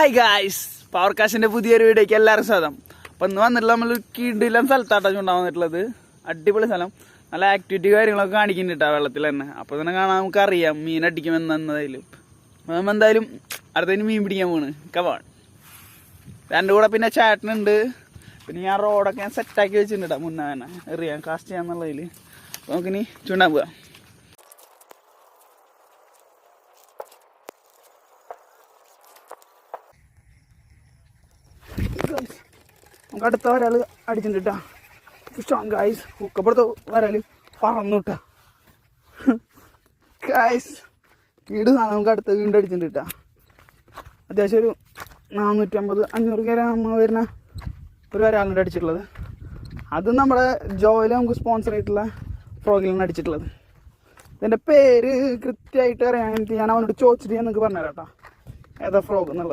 Hi guys, power കാശിന്റെ പുതിയൊരു വീഡിയോക്ക് എല്ലാവരും സ്വാഗതം. അപ്പം ഇന്ന് വന്നിട്ടുള്ള നമ്മൾ കിടിലം സ്ഥലത്താട്ടോ ചൂണ്ടാൻ വന്നിട്ടുള്ളത്. അടിപൊളി സ്ഥലം, നല്ല ആക്ടിവിറ്റി കാര്യങ്ങളൊക്കെ കാണിക്കുന്നുണ്ട് വെള്ളത്തിൽ തന്നെ. അപ്പോൾ തന്നെ കാണാൻ നമുക്കറിയാം മീൻ അടിക്കുമെന്നതായാലും. നമ്മൾ എന്തായാലും അടുത്തതിന് മീൻ പിടിക്കാൻ പോണ് കവാൺ. എൻ്റെ കൂടെ പിന്നെ ചേട്ടനുണ്ട്. പിന്നെ ഞാൻ റോഡൊക്കെ ഞാൻ സെറ്റാക്കി വെച്ചിട്ടുണ്ട് മുന്നേ തന്നെ എറിയാൻ കാസ്റ്റ് ചെയ്യാന്നുള്ളതിൽ. അപ്പോൾ നമുക്കിനി ചൂണ്ടാൻ പോവാം. നമുക്ക് അടുത്ത ഒരാൾ അടിച്ചിട്ടാ സ്ട്രോങ് ഗായ്സ്. ഹുക്കപ്പുറത്ത് ഒരാൾ പറന്നു കിട്ടാ ഗായ്സ്. വീട് നമുക്ക് അടുത്ത വീണ്ടും അടിച്ചിട്ടാ. അത്യാവശ്യം ഒരു 450-500 ഗ്രാം വരുന്ന ഒരു ഒരാളുടെ അടിച്ചിട്ടുള്ളത്. അത് നമ്മുടെ ജോയിൽ നമുക്ക് സ്പോൺസർ ആയിട്ടുള്ള ഫ്രോഗിലാണ് അടിച്ചിട്ടുള്ളത്. ഇതിൻ്റെ പേര് കൃത്യമായിട്ട് അറിയാൻ ഞാൻ അവനോട് ചോദിച്ചിട്ട് ഞാൻ നിങ്ങൾക്ക് പറഞ്ഞുതരാം കേട്ടോ ഏതാ ഫ്രോഗ് എന്നുള്ളത്.